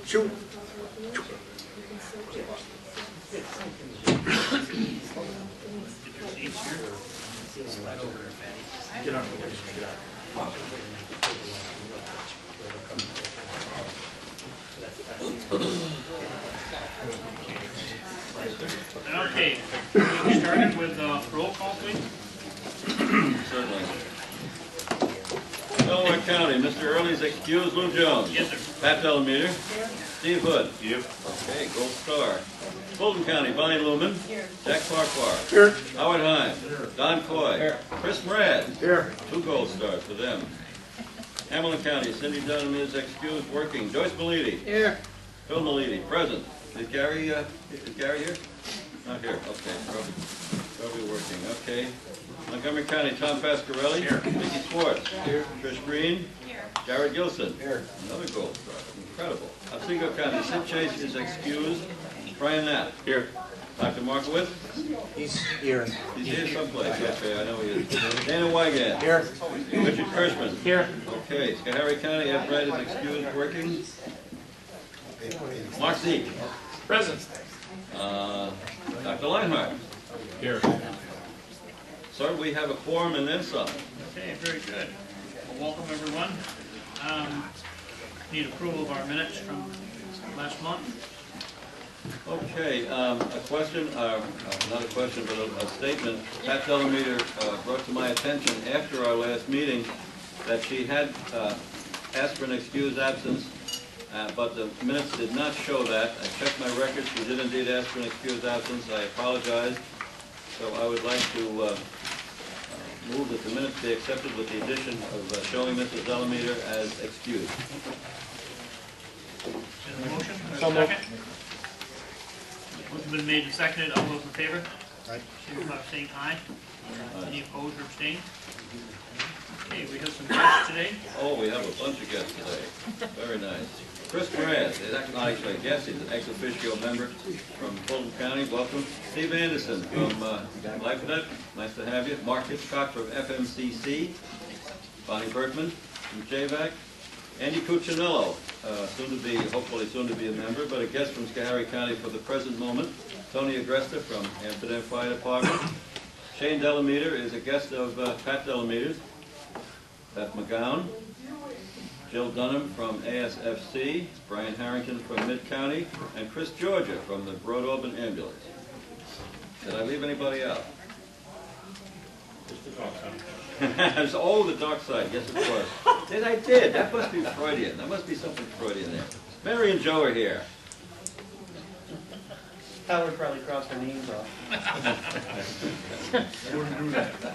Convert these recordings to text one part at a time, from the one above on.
Shoot. Get on. Okay, we started with roll call, please. Certainly. Delaware County, Mr. Early's excused. Lou Jones. Yes, sir. Pat Delameter. Steve Hood. Yep. Okay, Gold Star. Fulton County, Bonnie Lumen. Jack Farquhar. Here. Howard Heim. Don Coy. Here. Chris Moran. Here. 2 Gold Stars for them. Hamilton County, Cindy Dunham is excused, working. Joyce Malidi. Here. Phil Malidi, present. Is Gary here? Not here, okay, probably working, okay. Montgomery County, Tom Pasquarelli. Here. Mickey Schwartz. Here. Trish Green. Here. Jared Gilson. Here. Another Gold Star, incredible. Otsego County, Sid Chase is excused. Brian Knapp. Here. Dr. Markowitz. He's here. He's here someplace, okay, I know he is. Dana Wygant. Here. Richard Kirschman. Here. Okay, Schoharie County, Ed Wright is excused, working. Mark Zeke. Present. Dr. Leinhardt. Here. Sir, we have a quorum and then some. Okay, very good. Well, welcome everyone. Need approval of our minutes from last month. Okay, a question, not a question, but a statement. Pat Delameter brought to my attention after our last meeting that she had asked for an excused absence, but the minutes did not show that. I checked my records. She did indeed ask for an excused absence. I apologize. So I would like to move that the minutes be accepted with the addition of showing Mrs. Delameter as excused. Is there a motion? Or a So moved. second? Motion's been made and seconded. All those in favor? Aye. Signify by saying aye. Any opposed or abstained? Okay, we have some guests today. Oh, we have a bunch of guests today. Very nice. Chris Moran, he's not actually a guest, he's an ex officio member from Fulton County. Welcome. Steve Anderson from LifeNet, nice to have you. Mark Hitchcock from FMCC. Bonnie Berkman from JVAC. Andy Cuccinello, hopefully soon to be a member, but a guest from Schoharie County for the present moment. Tony Agresta from Amsterdam Fire Department. Shane Delameter is a guest of Pat Delameter's. Beth McGowan. Jill Dunham from ASFC. Brian Harrington from Mid-County. And Chris Georgia from the Broad Auburn Ambulance. Did I leave anybody out? Oh, the dark side, yes it was. Yes, I did. That must be Freudian. That must be something Freudian there. Mary and Joe are here. Howard probably crossed her names off.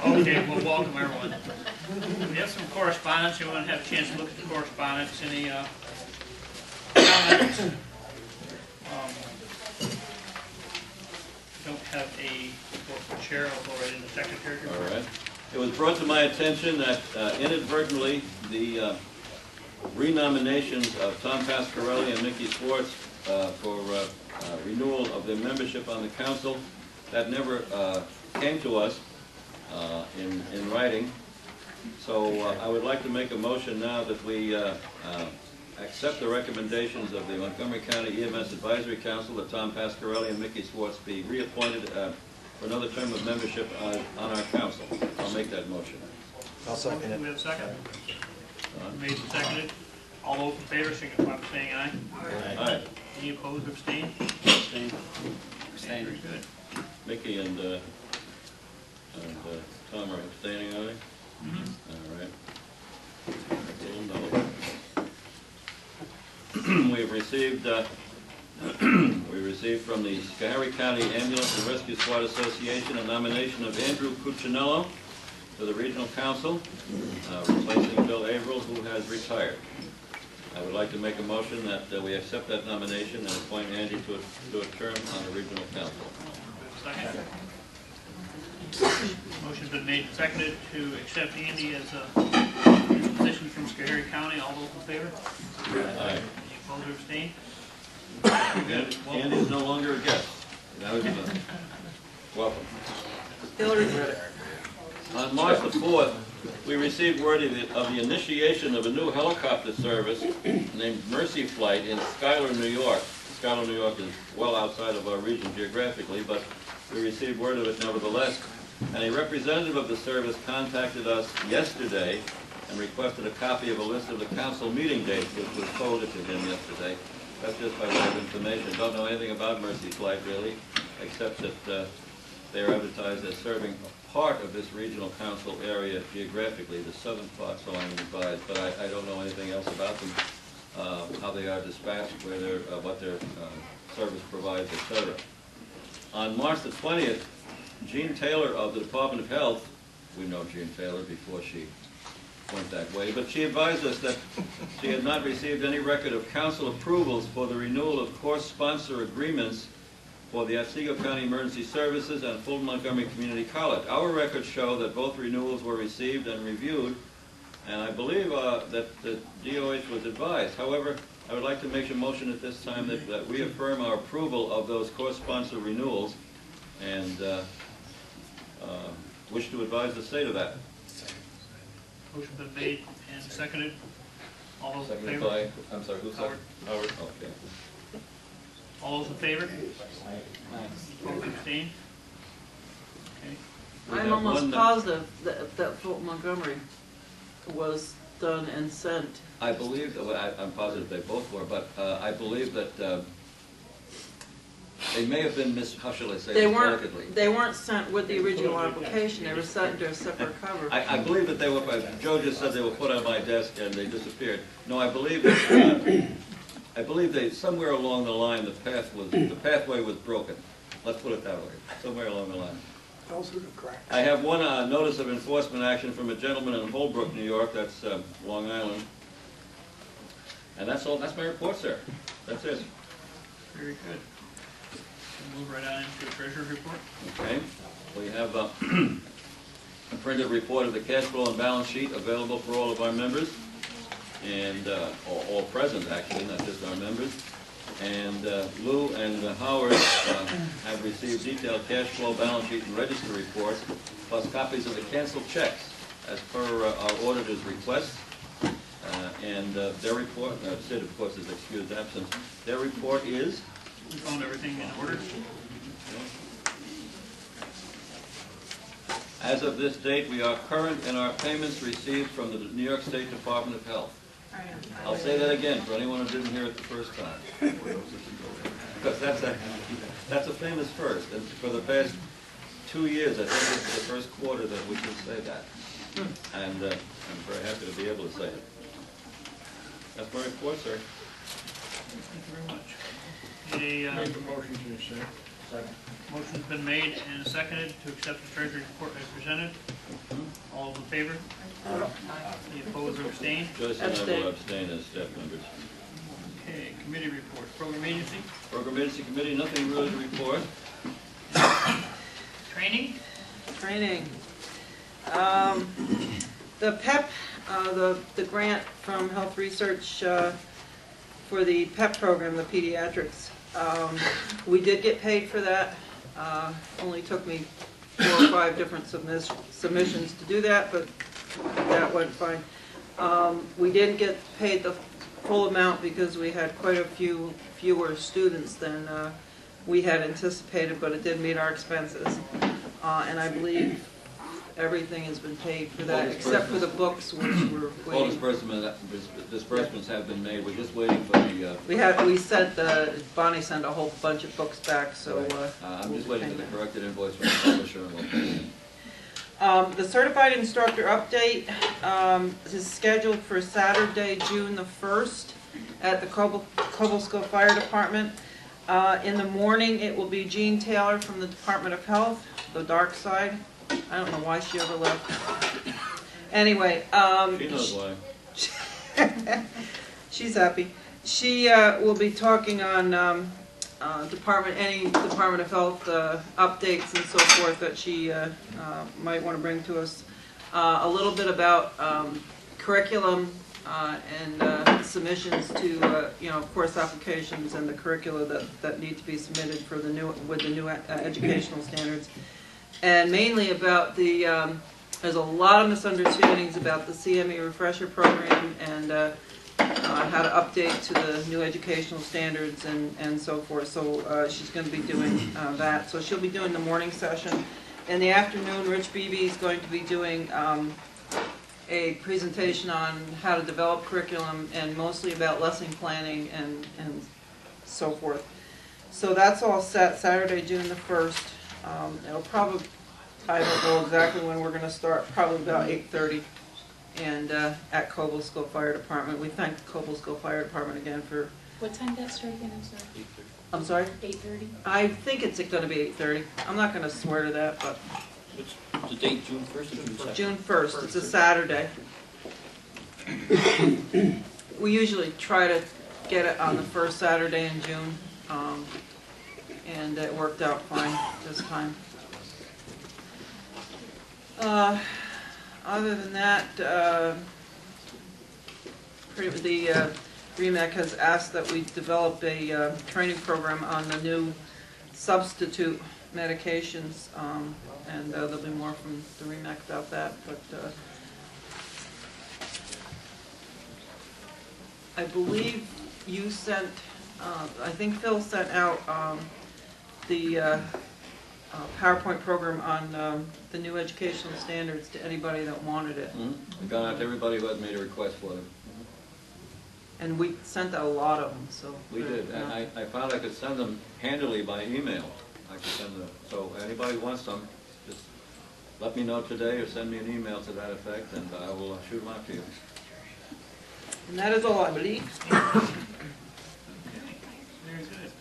Okay, well, welcome everyone. We have some correspondence. You want to have a chance to look at the correspondence. Any comments? Don't have a report from chair. I'll go right into secretary. All right. It was brought to my attention that inadvertently the renominations of Tom Pasquarelli and Mickey Schwartz for renewal of their membership on the council, that never came to us in writing. So I would like to make a motion now that we accept the recommendations of the Montgomery County E.M.S. Advisory Council that Tom Pasquarelli and Mickey Schwartz be reappointed for another term of membership on our council. I'll make that motion. I'll second it. We have a second. Made and seconded. All those in favor, signify by saying aye. Aye. Any opposed or abstained? Abstain. Abstained. Very good. Mickey and Tom are abstaining, are they? Mm-hmm. All right. We've received from the Schoharie County Ambulance and Rescue Squad Association a nomination of Andrew Cuccinello to the Regional Council, replacing Bill Averill, who has retired. I would like to make a motion that we accept that nomination and appoint Andy to a term on the Regional Council. Second. Motion's been made and seconded to accept Andy as a position from Schoharie County. All those in favor? Aye. Any opposed or abstained? Andy is no longer a guest. Now he's welcome. Hillary. On March the 4th, We received word of the initiation of a new helicopter service named Mercy Flight in Schuyler, New York. Schuyler, New York is well outside of our region geographically, but we received word of it nevertheless. And a representative of the service contacted us yesterday and requested a copy of a list of the council meeting dates, which was forwarded to him yesterday. That's just by way of information. Don't know anything about Mercy Flight, really, except that they are advertised as serving a part of this regional council area geographically, the southern part, so I'm advised, but I don't know anything else about them, how they are dispatched, where they're, what their service provides, etc. On March the 20th, Jean Taylor of the Department of Health, we know Jean Taylor before she went that way, but she advised us that she had not received any record of council approvals for the renewal of course sponsor agreements for the Otsego County Emergency Services and Fulton Montgomery Community College. Our records show that both renewals were received and reviewed, and I believe that the DOH was advised. However, I would like to make a motion at this time that we affirm our approval of those course sponsor renewals and wish to advise the state of that. Motion been made and seconded. All those in Seconded favor? by, I'm sorry, who's that? Howard. Okay. All those in favor? Opposed, abstained? Okay. We I'm have almost one that- positive that Fulton Montgomery was done and sent. I believe, well, I'm positive they both were, but I believe that they may have been how shall I say, misdelicatedly. They weren't sent with the original application. They were sent to a separate cover. I believe that they were, Joe just said they were put on my desk and they disappeared. No, I believe that, I believe they, somewhere along the line, the pathway was broken. Let's put it that way, somewhere along the line. I have one notice of enforcement action from a gentleman in Holbrook, New York, that's Long Island. And that's all, that's my report, sir. That's it. Very good. We'll move right on into the treasurer's report. Okay, we have a printed report of the cash flow and balance sheet available for all of our members, and all present actually, not just our members. And Lou and Howard have received detailed cash flow, balance sheet, and register reports, plus copies of the canceled checks as per our auditor's request. And their report, Sid of course is excused absence, their report is? We found everything in order. As of this date, we are current in our payments received from the New York State Department of Health. I'll say that again for anyone who didn't hear it the first time. Because that's a famous first. And for the past 2 years, I think it's the first quarter that we can say that. And I'm very happy to be able to say it. That's my report, sir. Thank you very much. Make a motion to accept. Second. Motion's been made and seconded to accept the treasurer's report as presented. All in favor? Any opposed or abstained? Joyce and I will abstain as staff members. Okay, committee reports. Program agency? Program agency committee, nothing really to report. Training? Training. The PEP, the grant from Health Research for the PEP program, the pediatrics. We did get paid for that. Only took me 4 or 5 different submissions to do that, but that went fine. We didn't get paid the full amount because we had quite a fewer students than we had anticipated, but it did meet our expenses. And I believe everything has been paid for that, except for the books, which we're All waiting. disbursements have been made. We're just waiting for the... We sent Bonnie sent a whole bunch of books back, so... I'm just waiting for the corrected invoice from the publisher and we'll pay it. The certified instructor update is scheduled for Saturday, June the 1st at the Cobblesville Fire Department. In the morning, it will be Jean Taylor from the Department of Health, the dark side. I don't know why she ever left. Anyway, She knows why. she's happy. She will be talking on any Department of Health updates and so forth that she might want to bring to us. A little bit about curriculum and submissions to course applications and the curricula that need to be submitted for the new educational standards, and mainly about the There's a lot of misunderstandings about the CME refresher program and how to update to the new educational standards and so forth. So she's going to be doing that. So she'll be doing the morning session. In the afternoon, Rich Beebe is going to be doing a presentation on how to develop curriculum and mostly about lesson planning and so forth. So that's all set, Saturday, June the 1st. It'll probably, I don't know exactly when we're going to start, probably about 8:30, and at Cobblesville Fire Department. We thank the Cobblesville Fire Department again for... What time did that start again, I'm I'm sorry? sorry? 8:30? I think it's going to be 8:30. I'm not going to swear to that, but What's the date, June 1st or June 2nd? June 1st, it's a Saturday. We usually try to get it on the first Saturday in June, and it worked out fine this time. Other than that, the REMAC has asked that we develop a training program on the new substitute medications, and there'll be more from the REMAC about that. But I believe you sent, I think Phil sent out the PowerPoint program on the new educational standards to anybody that wanted it. Mm-hmm. Got out to everybody who had made a request for them. And we sent out a lot of them, so. We did, and I found I could send them handily by email. I could send them, so anybody who wants them, just let me know today or send me an email to that effect, and I will shoot them out to you. And that is all, I believe. Very good.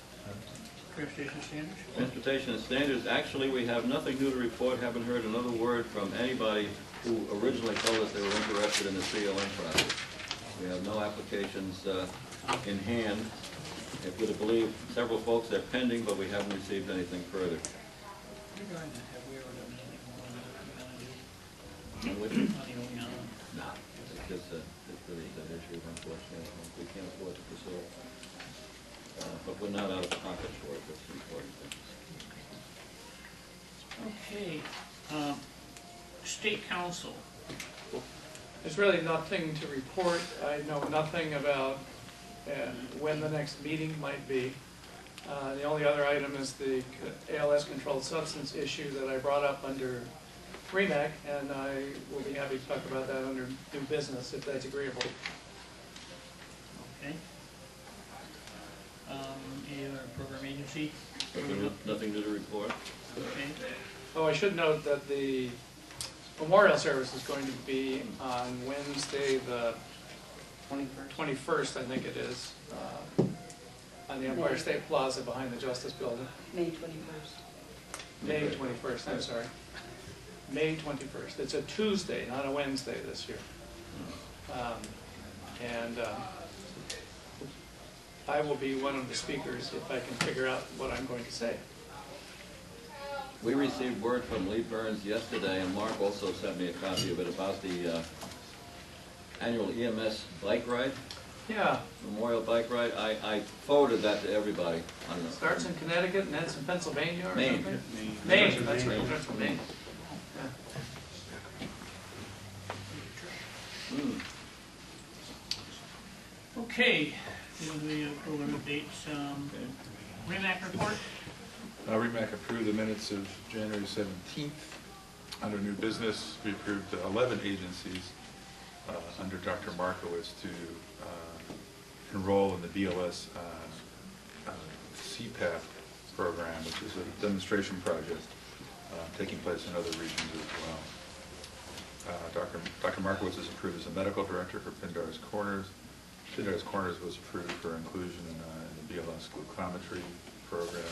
Transportation standards? Transportation and standards, actually, we have nothing new to report. Haven't heard another word from anybody who originally told us they were interested in the CLN process. We have no applications in hand. If we'd have believed several folks, they're pending, but we haven't received anything further. Have we ever done anything And which, on the Oleana? no, it's just an issue, unfortunately. We can't afford to pursue it. But we're not out of pocket for it. That's the important thing. Okay. State Council. There's really nothing to report. I know nothing about when the next meeting might be. The only other item is the ALS controlled substance issue that I brought up under REMAC, and I will be happy to talk about that under new business if that's agreeable. Okay. Any other program agency? Nothing new to report. Okay. Oh, I should note that the memorial service is going to be on Wednesday, the 21st, I think it is, on the Empire State Plaza behind the Justice Building. May 21st. May 21st, I'm sorry. May 21st. It's a Tuesday, not a Wednesday this year. I will be one of the speakers if I can figure out what I'm going to say. We received word from Lee Burns yesterday, and Mark also sent me a copy of it, about the annual E.M.S. bike ride, Yeah, Memorial Bike Ride. I forwarded that to everybody. it starts in Connecticut and ends in Pennsylvania or Maine. something? Maine, that's right, starts in Maine. Yeah. Mm. Okay. The program updates. REMAC report. REMAC approved the minutes of January 17th. Under new business, we approved 11 agencies under Dr. Markowitz to enroll in the BLS CPAP program, which is a demonstration project taking place in other regions as well. Dr. Markowitz is approved as a medical director for Pindar's Corners. Pindar's Corners was approved for inclusion in the BLS glucometry program.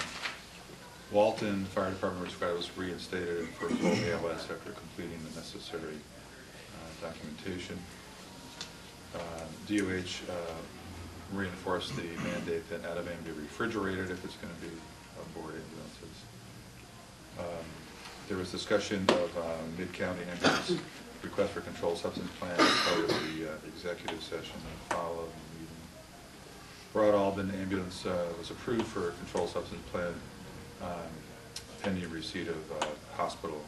Walton Fire Department was reinstated for full ALS after completing the necessary documentation. DOH reinforced the mandate that Ativan be refrigerated if it's going to be aboard ambulances. There was discussion of mid-county ambulance request for controlled substance plan as part of the executive session that followed the meeting. Broad Albin ambulance was approved for a controlled substance plan pending receipt of hospital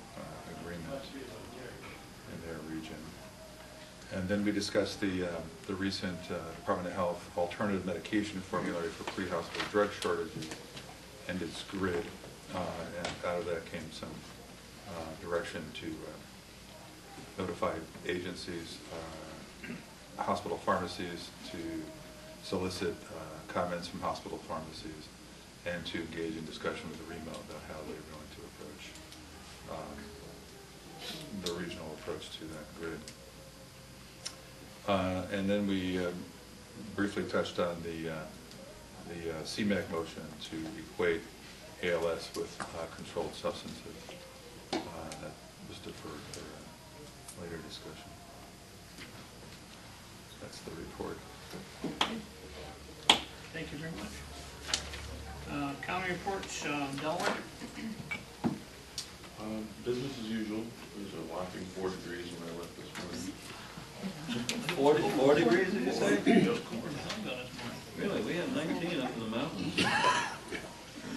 agreement. in their region. And then we discussed the recent Department of Health alternative medication formulary for pre-hospital drug shortages and its grid. And out of that came some direction to notify agencies, hospital pharmacies, to solicit comments from hospital pharmacies and to engage in discussion with the REMO about how they're going to approach the regional approach to that grid. And then we briefly touched on the CMAC motion to equate ALS with controlled substances. That was deferred for later discussion. That's the report. Thank you very much. County reports, Delaware. Business as usual. It was a whopping 4 degrees when I left this morning. 4 degrees, did you say? Yep. Really? We had 19 up in the mountains. We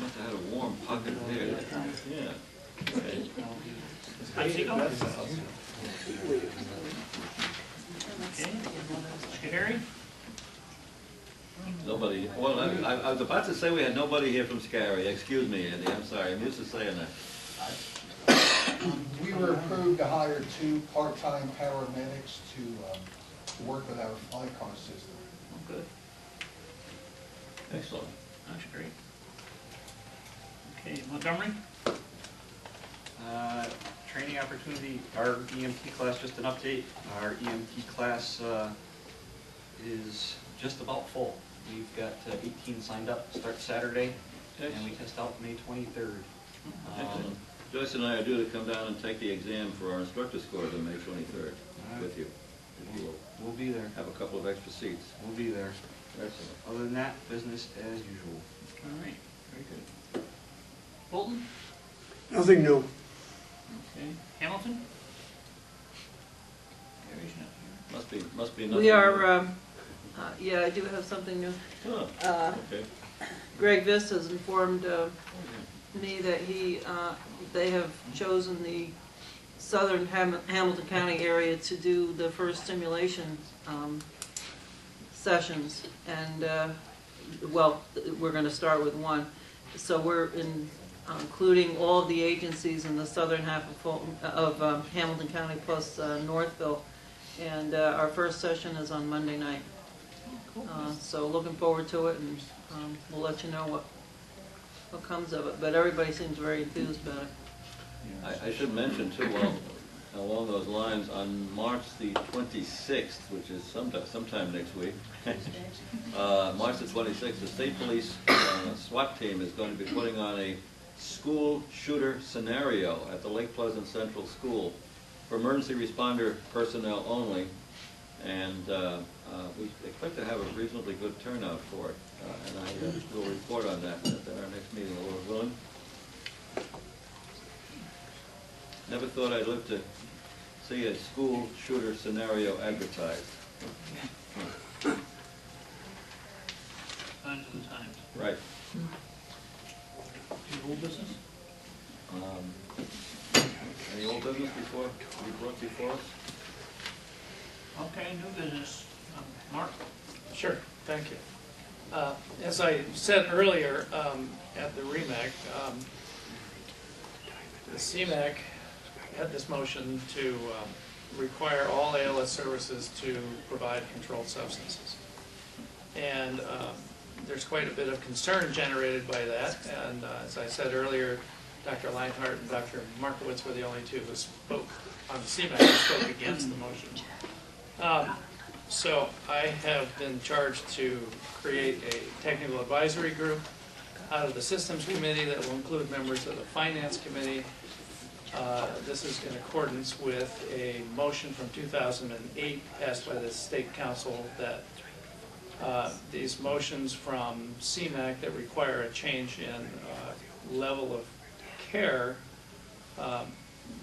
must have had a warm pocket there. Yeah. Okay. How's it going? Okay. Scary? Nobody. Well, I was about to say we had nobody here from Scary. Excuse me, Andy. I'm sorry. I'm used to saying that. We were approved to hire 2 part-time paramedics to work with our fly car system. Oh, good. Excellent. That's great. Okay, Montgomery? Training opportunity, our EMT class, just an update. Our EMT class is just about full. We've got 18 signed up, start Saturday, and we test out May 23rd. Excellent. Joyce and I are due to come down and take the exam for our instructor scores on May 23rd with you. We'll be there. Have a couple of extra seats. We'll be there. Excellent. Other than that, business as usual. All right, very good. Bolton? Nothing new. Okay. Hamilton? Gary's not here. Must be enough. We are, yeah, I do have something new. Oh, okay. Greg Viss has informed me that they have chosen the southern Hamilton County area to do the first simulation sessions, and well, we're going to start with one. So we're including all of the agencies in the southern half of Hamilton County plus Northville, and our first session is on Monday night. So looking forward to it, and we'll let you know what comes of it. But everybody seems very enthused about it. I should mention too, well, along those lines, on March the 26th, which is sometime next week, March the 26th, the State Police SWAT team is going to be putting on a school shooter scenario at the Lake Pleasant Central School for emergency responder personnel only, and we expect to have a reasonably good turnout for it, and I will report on that at our next meeting, Lord willing. Never thought I'd live to see a school shooter scenario advertised. Signs of the times. Right. Any old business? Any old business before we brought before us? Okay, new business. Mark? Sure, thank you. As I said earlier at the REMAC, the CMAC had this motion to require all ALS services to provide controlled substances. And there's quite a bit of concern generated by that, and as I said earlier, Dr. Leinhardt and Dr. Markowitz were the only two who spoke on the CMAC who spoke against the motion. So I have been charged to create a technical advisory group out of the systems committee that will include members of the finance committee. This is in accordance with a motion from 2008 passed by the state council that these motions from CMAC that require a change in level of care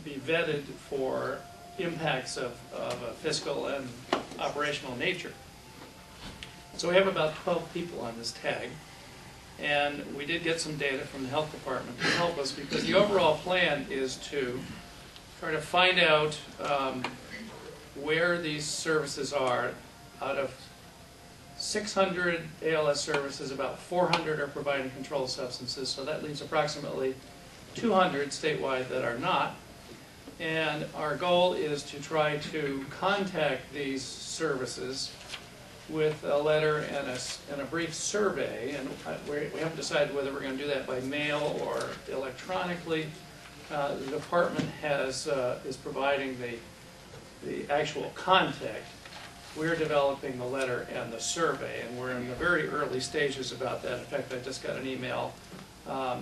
be vetted for impacts of a fiscal and operational nature. So we have about 12 people on this tag, and we did get some data from the health department to help us, because the overall plan is to try to find out where these services are. Out of 600 ALS services, about 400 are providing controlled substances, so that leaves approximately 200 statewide that are not. And our goal is to try to contact these services with a letter and a brief survey, and we haven't decided whether we're going to do that by mail or electronically. The department is providing the actual contact. We're developing the letter and the survey, and we're in the very early stages about that. In fact, I just got an email, a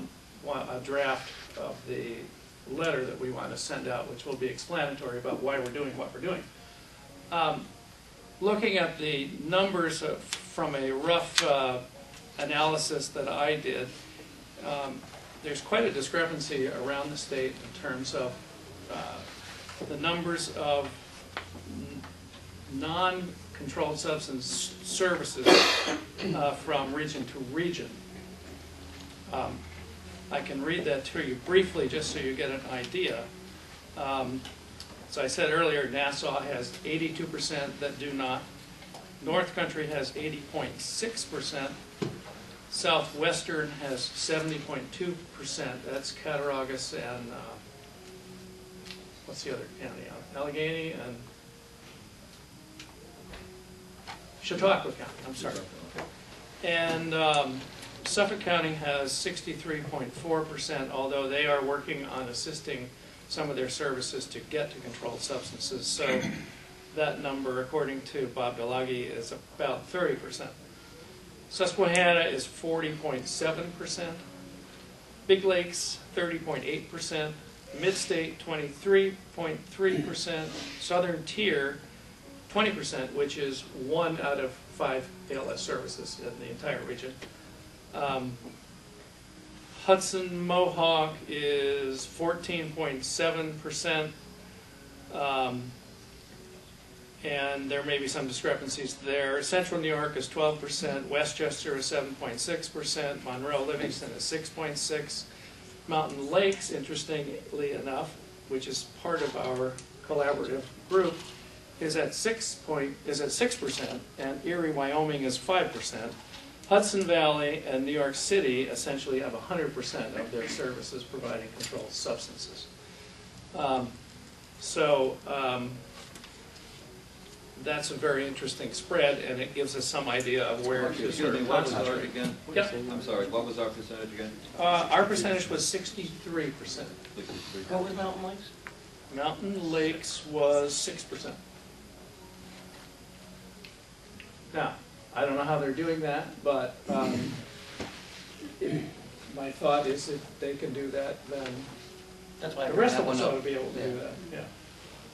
draft of the letter that we want to send out, which will be explanatory about why we're doing what we're doing. Looking at the numbers from a rough analysis that I did, there's quite a discrepancy around the state in terms of the numbers of non-controlled substance services from region to region. I can read that to you briefly just so you get an idea. As I said earlier, Nassau has 82% that do not. North Country has 80.6%. Southwestern has 70.2%. That's Cattaraugus and what's the other county? Allegheny and Chautauqua County, I'm sorry. And Suffolk County has 63.4%, although they are working on assisting some of their services to get to controlled substances. So that number, according to Bob Delagi, is about 30%. Susquehanna is 40.7%. Big Lakes, 30.8%. Mid-State, 23.3%. Southern Tier, 20%, which is 1 out of 5 ALS services in the entire region. Hudson Mohawk is 14.7%, and there may be some discrepancies there. Central New York is 12%, Westchester is 7.6%, Monroe Livingston is 6.6%. Mountain Lakes, interestingly enough, which is part of our collaborative group, is at 6%, and Erie, Wyoming is 5%. Hudson Valley and New York City essentially have 100% of their services providing controlled substances. That's a very interesting spread, and it gives us some idea of where to sort of What was ours concentrate. again? Yep. I'm sorry, what was our percentage again? Our percentage was 63%. 63. What was Mountain Lakes? Mountain Lakes was 6%. Now, I don't know how they're doing that, but my thought is if they can do that, then That's why I the brought rest that of us one ought to up. be able to do that. Yeah.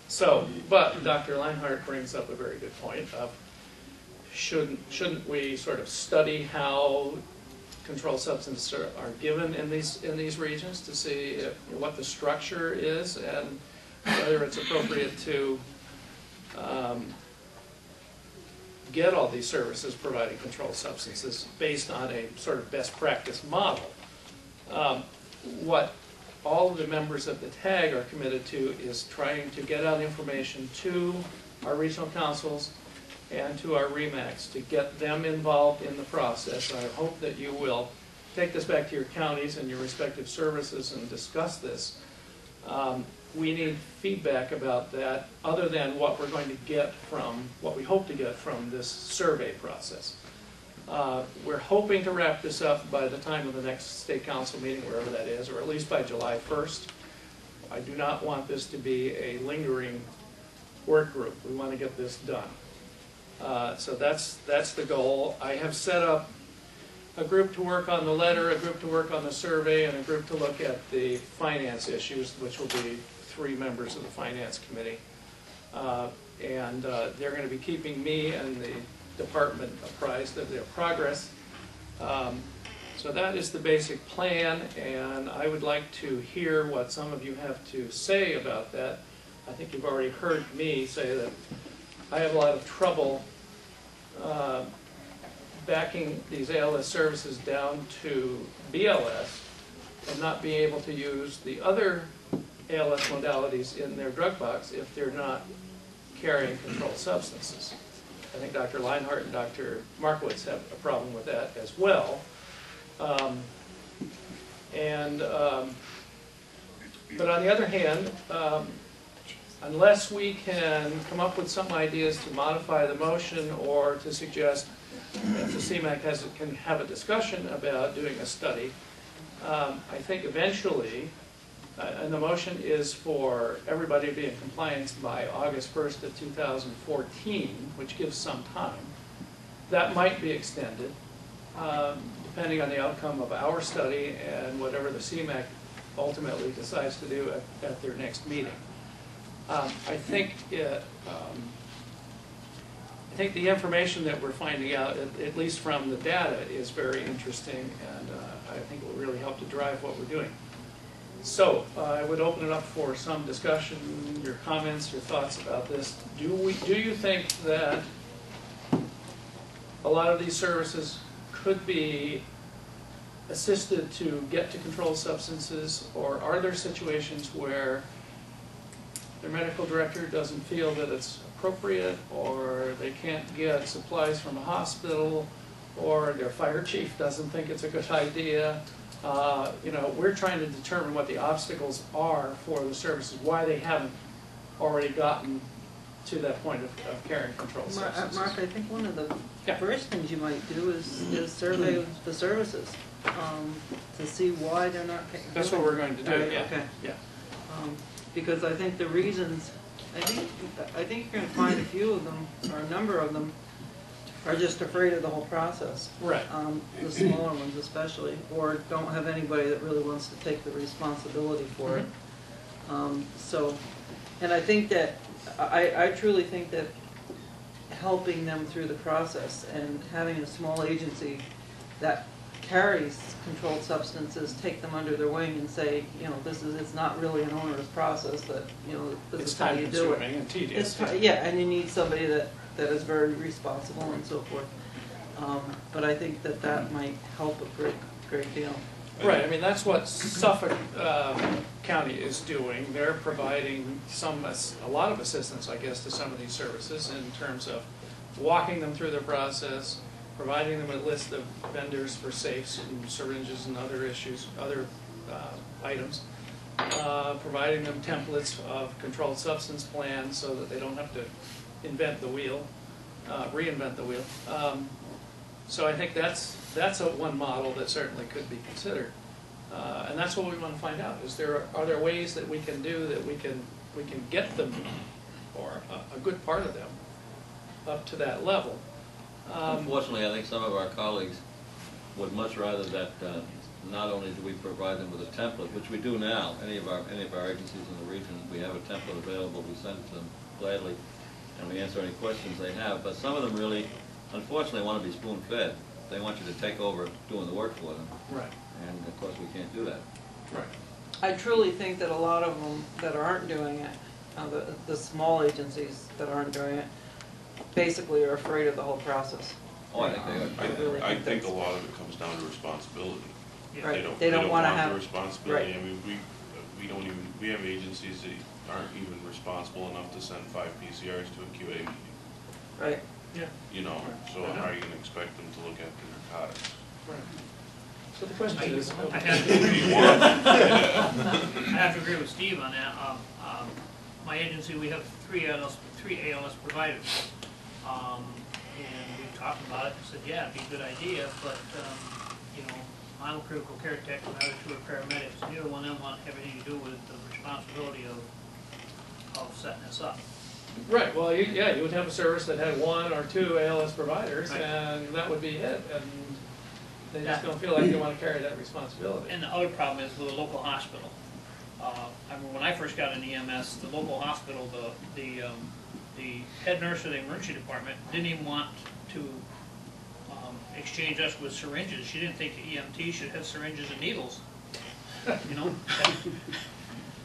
So, but Dr. Leinhardt brings up a very good point of shouldn't we sort of study how controlled substances are given in these regions to see what the structure is and whether it's appropriate to get all these services providing controlled substances based on a sort of best practice model. What all of the members of the TAG are committed to is trying to get out information to our regional councils and to our REMACs to get them involved in the process. I hope that you will take this back to your counties and your respective services and discuss this. We need feedback about that other than what we're going to get from, what we hope to get from this survey process. We're hoping to wrap this up by the time of the next state council meeting, wherever that is, or at least by July 1st. I do not want this to be a lingering work group. We want to get this done. So that's the goal. I have set up a group to work on the letter, a group to work on the survey, and a group to look at the finance issues, which will be 3 members of the finance committee. They're going to be keeping me and the department apprised of their progress. So that is the basic plan, and I would like to hear what some of you have to say about that. I think you've already heard me say that I have a lot of trouble backing these ALS services down to BLS and not being able to use the other ALS modalities in their drug box if they're not carrying controlled substances. I think Dr. Leinhardt and Dr. Markowitz have a problem with that as well. But on the other hand, unless we can come up with some ideas to modify the motion or to suggest that the CMAC can have a discussion about doing a study, I think eventually, and the motion is for everybody to be in compliance by August 1st of 2014, which gives some time. That might be extended, depending on the outcome of our study and whatever the CMAC ultimately decides to do at their next meeting. I think the information that we're finding out, at least from the data, is very interesting, and I think it will really help to drive what we're doing. So I would open it up for some discussion, your comments, your thoughts about this. Do you think that a lot of these services could be assisted to get to controlled substances, or are there situations where their medical director doesn't feel that it's appropriate, or they can't get supplies from a hospital, or their fire chief doesn't think it's a good idea? You know, we're trying to determine what the obstacles are for the services, why they haven't already gotten to that point of carrying controlled substances. Mark, I think one of the Yeah. first things you might do is survey the services to see why they're not. That's what we're going to do. Right, Yeah. okay. Yeah. Because I think the reasons, I think you're going to find a few of them, or a number of them, are just afraid of the whole process. Right. The smaller ones especially, or don't have anybody that really wants to take the responsibility for it. So, and I think that, I truly think that helping them through the process and having a small agency that carries controlled substances, take them under their wing and say, you know, it's not really an onerous process, that, you know, this is how you do it. It's time-consuming and tedious. Yeah, and you need somebody that is very responsible and so forth. But I think that might help a great deal. Right, I mean, that's what Suffolk County is doing. They're providing a lot of assistance, I guess, to some of these services in terms of walking them through the process, providing them a list of vendors for safes and syringes and other items, providing them templates of controlled substance plans so that they don't have to invent the wheel, reinvent the wheel. So I think that's one model that certainly could be considered, and that's what we want to find out. Are there ways that we can do that we can get them, or a good part of them, up to that level? Unfortunately, I think some of our colleagues would much rather that not only do we provide them with a template, which we do now, any of our agencies in the region, we have a template available, we send it to them gladly, and we answer any questions they have, but some of them really, unfortunately, want to be spoon-fed. They want you to take over doing the work for them. Right. And of course, we can't do that. Right. I truly think that a lot of them that aren't doing it, the small agencies that aren't doing it, basically are afraid of the whole process. Oh, I think they are. I think a lot of it comes down to responsibility. Right. They don't want have the responsibility. Right. I mean, we have agencies that aren't even responsible enough to send 5 PCRs to a QA meeting. Right. Yeah. You know, so how are you going to expect them to look after narcotics? Right. So the question is, I have to agree with Steve on that. My agency, we have three ALS providers, and we've talked about it and said, yeah, it'd be a good idea, but you know, I'm a critical care tech, and the other two are paramedics. Neither one of them want anything to do with the responsibility of setting this up. right, well, you would have a service that had 1 or 2 ALS providers, Right. and that would be it, and they just don't feel like they want to carry that responsibility. And the other problem is with a local hospital. I remember when I first got in EMS, the local hospital, the head nurse of the emergency department didn't even want to exchange us with syringes. She didn't think the EMT should have syringes and needles, you know?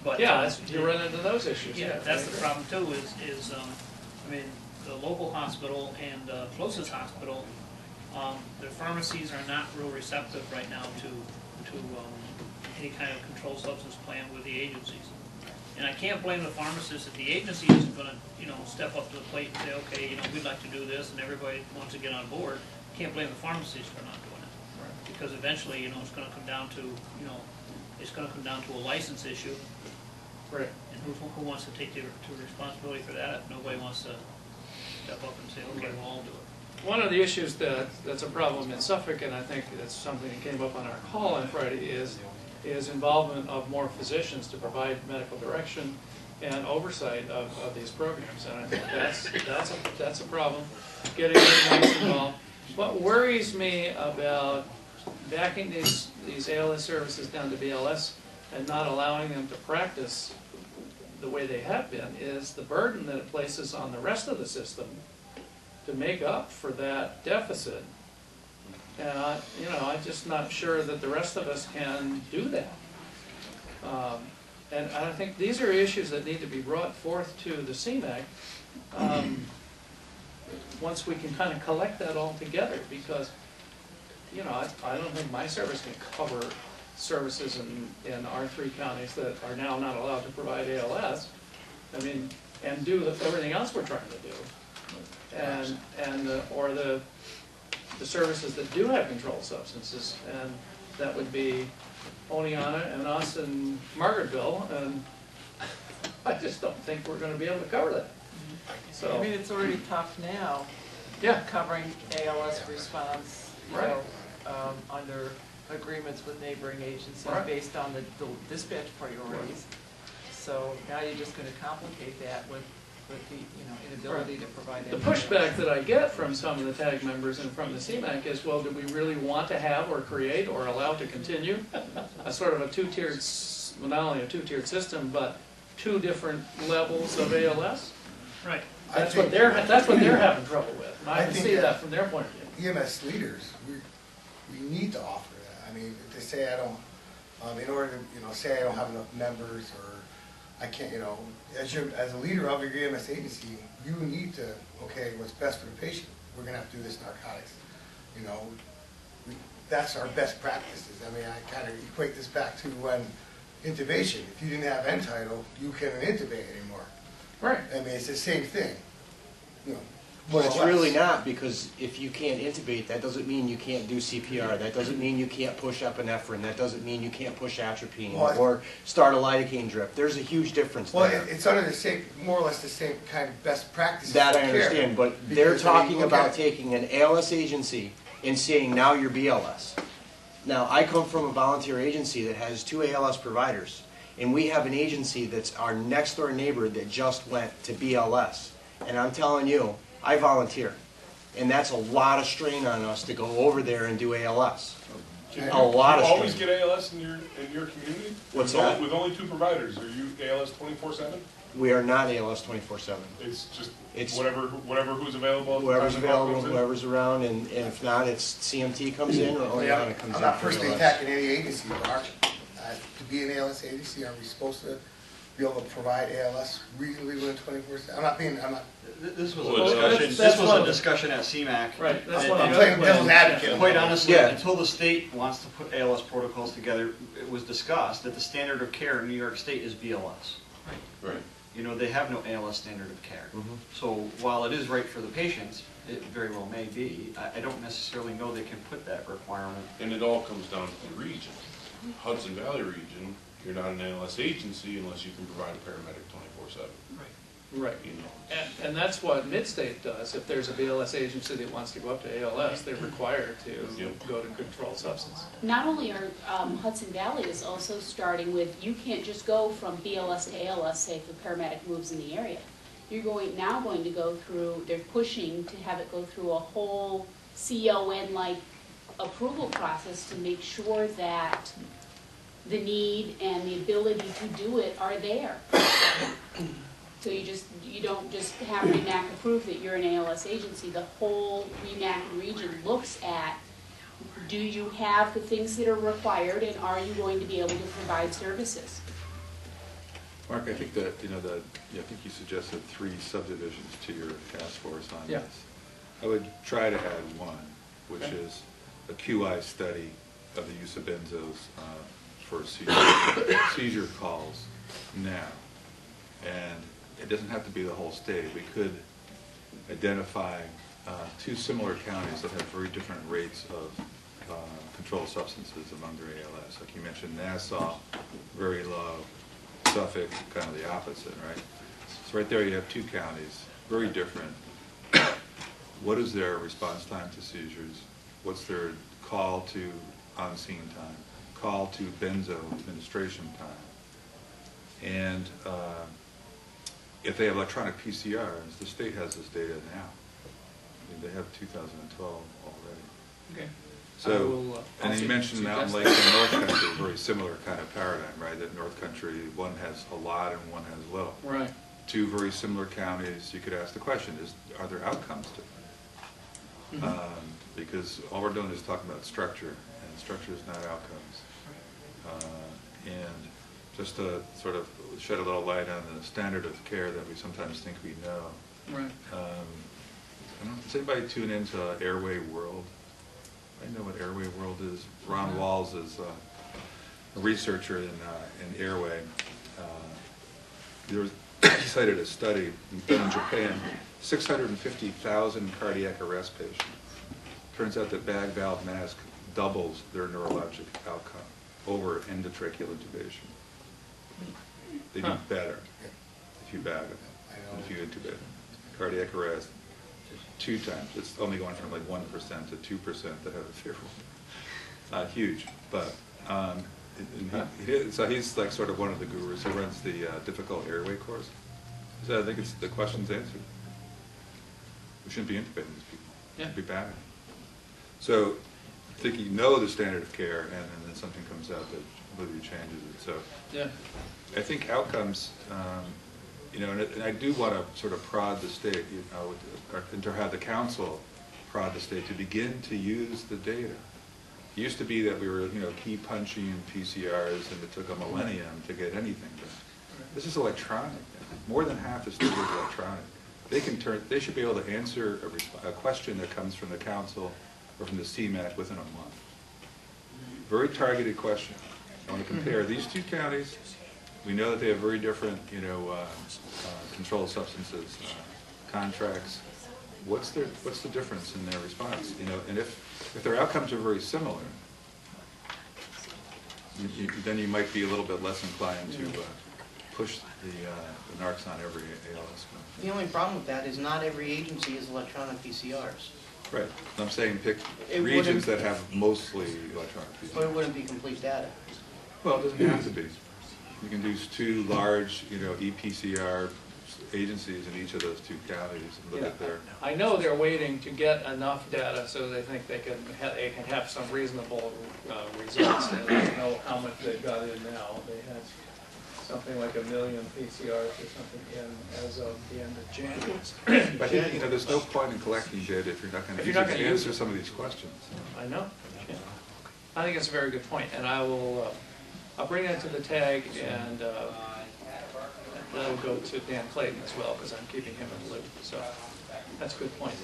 But, Yeah, you run into those issues. yeah, that's the problem too, is I mean, the local hospital and closest hospital, the pharmacies are not real receptive right now to any kind of controlled substance plan with the agencies. And I can't blame the pharmacist if the agency isn't gonna, step up to the plate and say, okay, we'd like to do this, and everybody wants to get on board. Can't blame the pharmacist for not doing it. Because eventually, it's gonna come down to, it's gonna come down to a license issue. Right. And who wants to take the responsibility for that if nobody wants to step up and say, okay, we'll all do it. One of the issues that's a problem in Suffolk, and I think that's something that came up on our call on Friday, is involvement of more physicians to provide medical direction and oversight of these programs. And I think that's a problem, getting everyone involved. What worries me about backing these ALS services down to BLS and not allowing them to practice the way they have been is the burden that it places on the rest of the system to make up for that deficit. And I'm just not sure that the rest of us can do that. And I think these are issues that need to be brought forth to the CMAC once we can kind of collect that all together, because I don't think my service can cover services in our 3 counties that are now not allowed to provide ALS. I mean, and do everything else we're trying to do, or the services that do have controlled substances, and that would be Oneonta and us and Margaretville, and I just don't think we're going to be able to cover that. So, I mean, it's already tough now, yeah, covering ALS response, right. Under agreements with neighboring agencies Right. based on the dispatch priorities. So now you're just going to complicate that with the inability to provide The any pushback that I get from some of the TAG members and from the CMAC is, well, do we really want to have or create or allow to continue a sort of a two-tiered, well, not only a two-tiered system, but 2 different levels of ALS? Right. That's what they're having trouble with. And I can think see that- that from their point of view. EMS leaders, we need to offer that. I mean, to say I don't, in order to, say I don't have enough members, or I can't, as a leader of your EMS agency, you need to, okay, what's best for the patient? We're gonna have to do this narcotics. That's our best practices. I mean, I kind of equate this back to when intubation. If you didn't have end-tidal, you couldn't intubate anymore. Right. I mean, it's the same thing. Well, it's more or less. really not, because if you can't intubate, that doesn't mean you can't do CPR. That doesn't mean you can't push epinephrine. That doesn't mean you can't push atropine Well, or start a lidocaine drip. There's a huge difference Well, there. it's under the same, more or less the same kind of best practices. That of I care. understand, but they're Because, I mean, talking look about at- taking an ALS agency and saying, now you're BLS. Now, I come from a volunteer agency that has 2 ALS providers, and we have an agency that's our next door neighbor that just went to BLS. And I'm telling you, I volunteer. And that's a lot of strain on us to go over there and do ALS. A lot of You always strain. get ALS in your community? What's With that? With only 2 providers, are you ALS 24/7? We are not ALS 24/7. It's just It's whatever who's available. at the whoever's time the call available, comes in? whoever's around, and if not, it's CMT comes in or Oneonta comes in. I'm not for personally ALS. attacking any agency, but to be an ALS agency, are we supposed to be able to provide ALS reasonably within 24/7? I'm not, This was Well, a discussion, that's this was one a of the- discussion at CMAC. Right, that's And- one of I'm the playing other devil's questions. advocate. Quite honestly, Yeah. until the state wants to put ALS protocols together, it was discussed that the standard of care in New York State is BLS. Right. They have no ALS standard of care. Mhm. So while it is right for the patients, it very well may be, I don't necessarily know they can put that requirement. And it all comes down to the region. Hudson Valley region, you're not an ALS agency unless you can provide a paramedic 24/7. Right. And that's what Midstate does. If there's a BLS agency that wants to go up to ALS, they're required to Yep. go to controlled substance. Not only are Hudson Valley is also starting with, you can't just go from BLS to ALS, say if a paramedic moves in the area. You're going to go through, they're pushing to have it go through a whole CON-like approval process to make sure that the need and the ability to do it are there. So you don't just have REMAC approve that you're an ALS agency. The whole REMAC region looks at, do you have the things that are required, and are you going to be able to provide services? Mark, I think that, I think you suggested 3 subdivisions to your task force on Yeah. this. I would try to add one, which Okay. is a QI study of the use of benzos for seizure calls now. And it doesn't have to be the whole state. We could identify two similar counties that have very different rates of controlled substances among their ALS. Like you mentioned, Nassau, very low. Suffolk, kind of the opposite, right? So right there you have two counties, very different. What is their response time to seizures? What's their call to on-scene time? Call to benzo administration time? And if they have electronic PCRs, the state has this data now. I mean, they have 2012 already. Okay. So, and then you mentioned Mountain Lake and North Country, very similar kind of paradigm, right? That North Country, one has a lot and one has little. Right. Two very similar counties, you could ask the question, are there outcomes different? Because all we're doing is talking about structure, and structure is not outcomes. And just to sort of shed a little light on the standard of care that we sometimes think we know. Right. Does anybody tune into Airway World? I know what Airway World is. Ron Walls is a researcher in Airway. He cited a study done in Japan, 650,000 cardiac arrest patients. Turns out that bag valve mask doubles their neurologic outcome over endotracheal intubation. They do better if you bag them than if you intubate them. Cardiac arrest, 2 times. It's only going from like 1% to 2% that have a fearful. Not huge, but so he's like sort of one of the gurus who runs the difficult airway course. So I think it's the question's answered. We shouldn't be intubating these people. Yeah. Be bagging. So I think you know the standard of care, and then something comes out that completely changes it. So Yeah. I think outcomes. You know, and I do want to sort of prod the state, you know, and to have the council prod the state to begin to use the data. It used to be that we were, you know, key punching PCRs, and it took a millennium to get anything done. This is electronic. More than half the state is electronic. They can turn. They should be able to answer a question that comes from the council or from the CMAC within a month. Very targeted question. I want to compare these two counties. We know that they have very different, you know, controlled substances contracts. What's the difference in their response? You know, and if their outcomes are very similar, then you might be a little bit less inclined to push the narcs on every ALS. The only problem with that is not every agency is electronic PCRs. Right. I'm saying pick It regions wouldn't- that have mostly electronic But it PCRs. wouldn't be complete data. Well, it doesn't have to be. You can do 2 large, you know, EPCR agencies in each of those 2 counties and look at their. I know they're waiting to get enough data so they think they can have some reasonable results. And I don't know how much they've got in now. They had something like 1 million PCRs or something in as of the end of January. I think, you know, there's no point in collecting data if you're not going to answer some of these questions. I know. Yeah. I think it's a very good point, and I will. I'll bring that to the tag, and that'll go to Dan Clayton as well, because I'm keeping him in the loop. So that's a good point.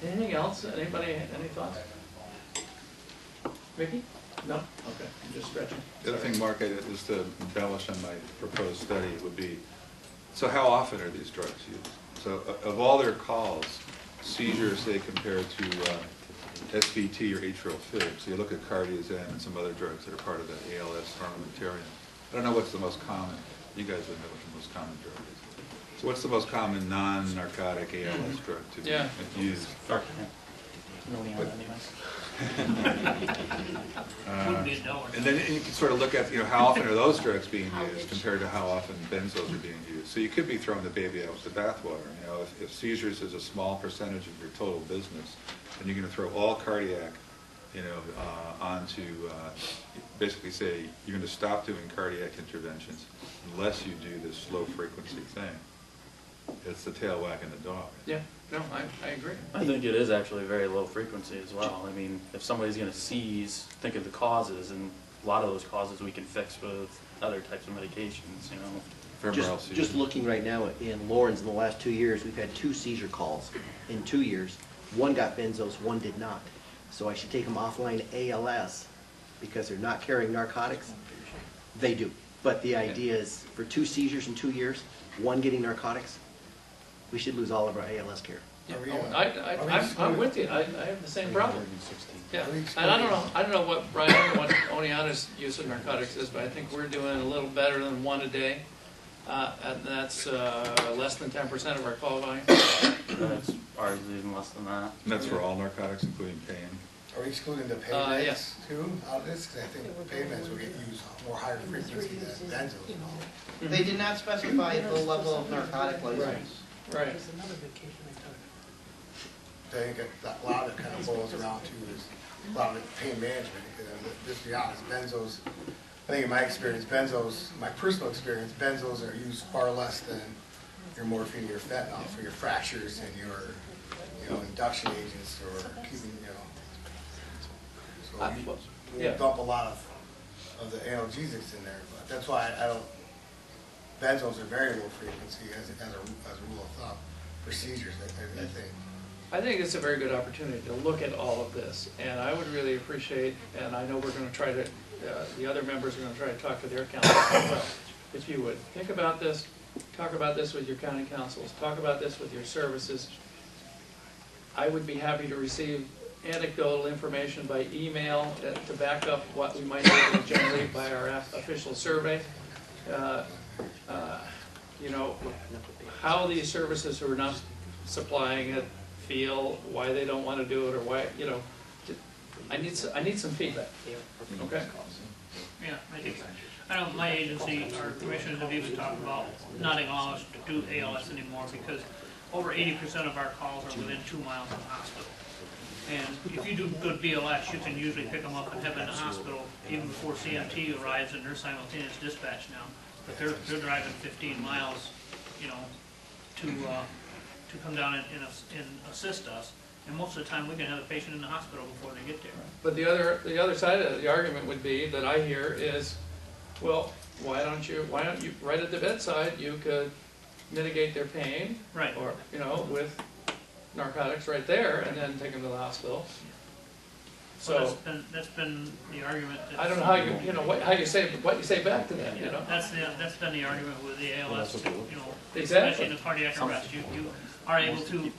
Anything else? Anybody? Any thoughts? Mickey? No? Okay. I'm just stretching. The other thing, Mark, is to embellish on my proposed study would be, so how often are these drugs used? So of all their calls, seizures, say, compared to SVT or atrial fib. So you look at cardiozen and some other drugs that are part of the ALS armamentarium. I don't know what's the most common. You guys would know what the most common drug is. So what's the most common non-narcotic ALS drug to be used? And then you can sort of look at, you know, how often are those drugs being used compared to how often benzos are being used. So you could be throwing the baby out with the bathwater. You know, if seizures is a small percentage of your total business, then you're going to throw all cardiac, you know, onto basically say you're going to stop doing cardiac interventions unless you do this slow frequency thing. It's the tail wagging the dog. Yeah. No, I agree. I think it is actually very low frequency as well. I mean, if somebody's going to seize, think of the causes, and a lot of those causes we can fix with other types of medications, you know. Just looking right now in Lawrence, in the last 2 years, we've had 2 seizure calls in 2 years. One got benzos, one did not. So I should take them offline ALS because they're not carrying narcotics? They do. But the idea is, for 2 seizures in 2 years, 1 getting narcotics, we should lose all of our ALS care. Yeah, Are we, I'm with you, I have the same problem. Yeah, Are we and I don't know what Brian, what Oneonta's use of narcotics is, but I think we're doing a little better than 1 a day. And that's less than 10% of our call volume. That's ours is even less than that. And that's for all narcotics, including pain. Are we excluding the pain meds too out of this? Because I think pain meds will get used more higher frequency than benzos and all. They did not specify the level of narcotic license. Right. I think a lot of it kind of boils around to is a lot of it pain management. Because just to be honest, benzos, I think in my experience, benzos, my personal experience, benzos are used far less than your morphine, your fentanyl for your fractures and your, induction agents or keeping, So we'll dump a lot of the analgesics in there, but that's why I don't. Benzos are very low frequency as a rule of thumb for seizures. I think. I think it's a very good opportunity to look at all of this, and I would really appreciate, and I know we're going to try to, the other members are going to try to talk to their councils as well. If you would think about this, talk about this with your county councils, talk about this with your services. I would be happy to receive anecdotal information by email to back up what we might be able to generate by our official survey. How these services who are not supplying it feel, why they don't want to do it, or why, I need some feedback. Okay? Yeah, I know my agency, our commissioners have even talked about not allowing us to do ALS anymore because over 80% of our calls are within 2 miles of the hospital. And if you do good BLS, you can usually pick them up and have them in the hospital even before CMT arrives and they're simultaneous dispatch now. But they're driving 15 miles, to come down and assist us. And most of the time, we can have a patient in the hospital before they get there. But the other side of the argument would be that I hear is, well, why don't you right at the bedside you could mitigate their pain, right? Or with narcotics right there, and then take them to the hospital. So well, that's been the argument. I don't know how what you say back to that. That's been the argument with the ALS. Exactly. Especially in the cardiac arrest, you are able to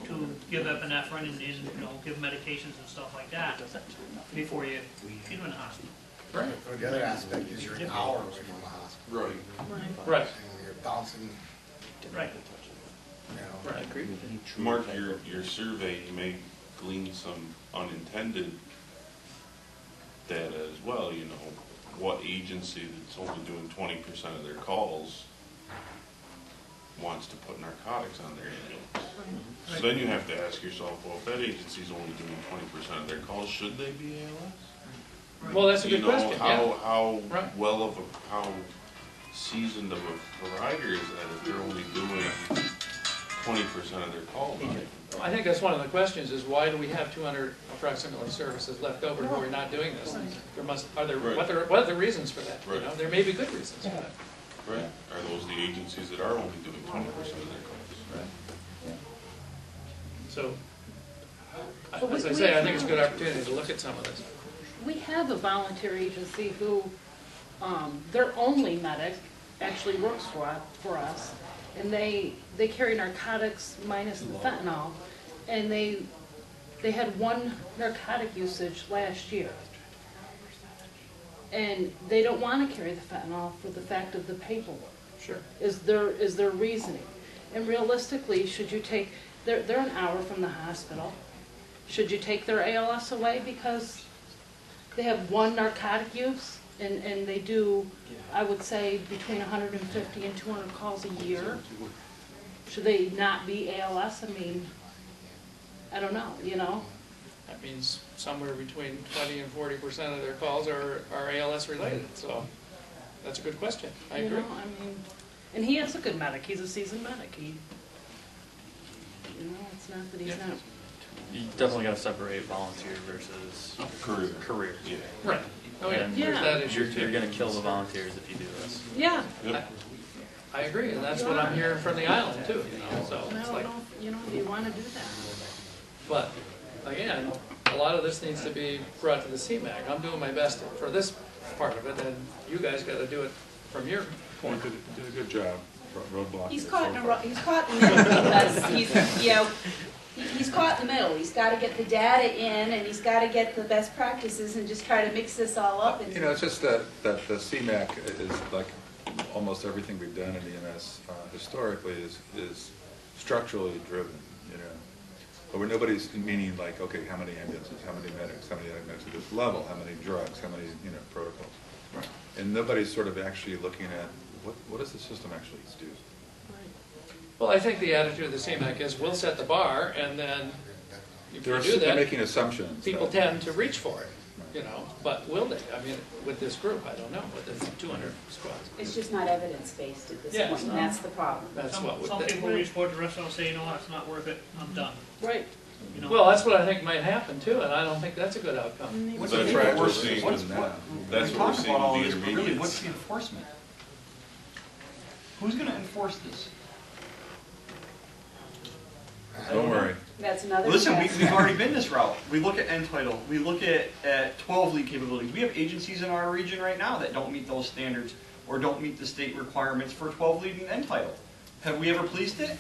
give epinephrine and give medications and stuff like that before you get them in the hospital. Right. Or the other aspect is you're an hour away from the hospital. Right. And you're bouncing. Right. Right. Agreed. Mark, your survey, you may glean some unintended data as well. What agency that's only doing 20% of their calls wants to put narcotics on their ambulance. So then you have to ask yourself, well, if that agency's only doing 20% of their calls, should they be ALS? Well, that's a good question. How well of how seasoned of a provider is that if they're only doing 20% of their call volume? I think that's one of the questions: is why do we have 200 approximately services left over who are not doing this? What are the reasons for that? Right. There may be good reasons for that. Right. Are those the agencies that are only doing 20% of their calls? Right. So, as I say, I think it's a good opportunity to look at some of this. We have a volunteer agency who, their only medic actually works for us, and they carry narcotics minus the fentanyl, and they had 1 narcotic usage last year. And they don't want to carry the fentanyl for the fact of the paperwork. Sure. Is their reasoning. And realistically, should you take, they're an hour from the hospital. Should you take their ALS away because they have 1 narcotic use and they do, I would say, between 150 and 200 calls a year? Should they not be ALS? I mean, I don't know, That means somewhere between 20 and 40% of their calls are ALS related, so that's a good question. I agree. And he is a good medic. He's a seasoned medic. It's not that he's not. You definitely got to separate volunteer versus career. Yeah. Right. Oh yeah. There's that issue too. You're going to kill the volunteers if you do this. Yeah. Yep. I agree, and that's what I'm hearing from the island too. So it's like, do you want to do that? but again, a lot of this needs to be brought to the CMAC. I'm doing my best for this part of it, and you guys got to do it from your point. Did a good job roadblocking. He's it caught so in a, far. he's caught in the middle because he's caught in the middle. He's gotta get the data in and he's gotta get the best practices and just try to mix this all up. You know, it's just that the CMAC is like almost everything we've done in EMS historically is structurally driven, you know. But where nobody's meaning like, okay, how many ambulances, how many medics at this level, how many drugs, how many, you know, protocols. Right. And nobody's sort of actually looking at what does the system actually do? Well, I think the attitude of the CMAC is we'll set the bar, and then if you do They're that, making assumptions. people that- tend to reach for it, you know. But will they? I mean, with this group, I don't know, with the 200 squads. It's just not evidence-based at this Yeah, point, it's and not. that's the problem. That's Some what. people reach for it, the rest of them say, you know what, it's not worth it, I'm done. Right. You know? Well, that's what I think might happen too, and I don't think that's a good outcome. That's what we're seeing, What's- that's what we're talk seeing about all with this, the but really, intermediates. what's the enforcement? Who's gonna enforce this? Don't worry. That's another Listen, test. we've already been this route. We look at end title, we look at 12 lead capabilities. We have agencies in our region right now that don't meet those standards or don't meet the state requirements for 12 lead and end title. Have we ever policed it?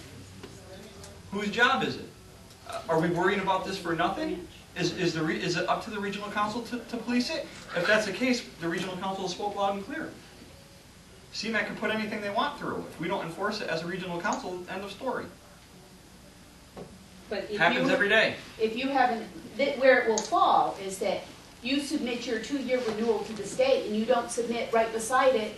Whose job is it? Are we worrying about this for nothing? Is it up to the regional council to police it? If that's the case, the regional council spoke loud and clear. CMAC can put anything they want through. If we don't enforce it as a regional council, end of story. But if Happens you, every day. if you haven't, where it will fall is that you submit your 2-year renewal to the state and you don't submit right beside it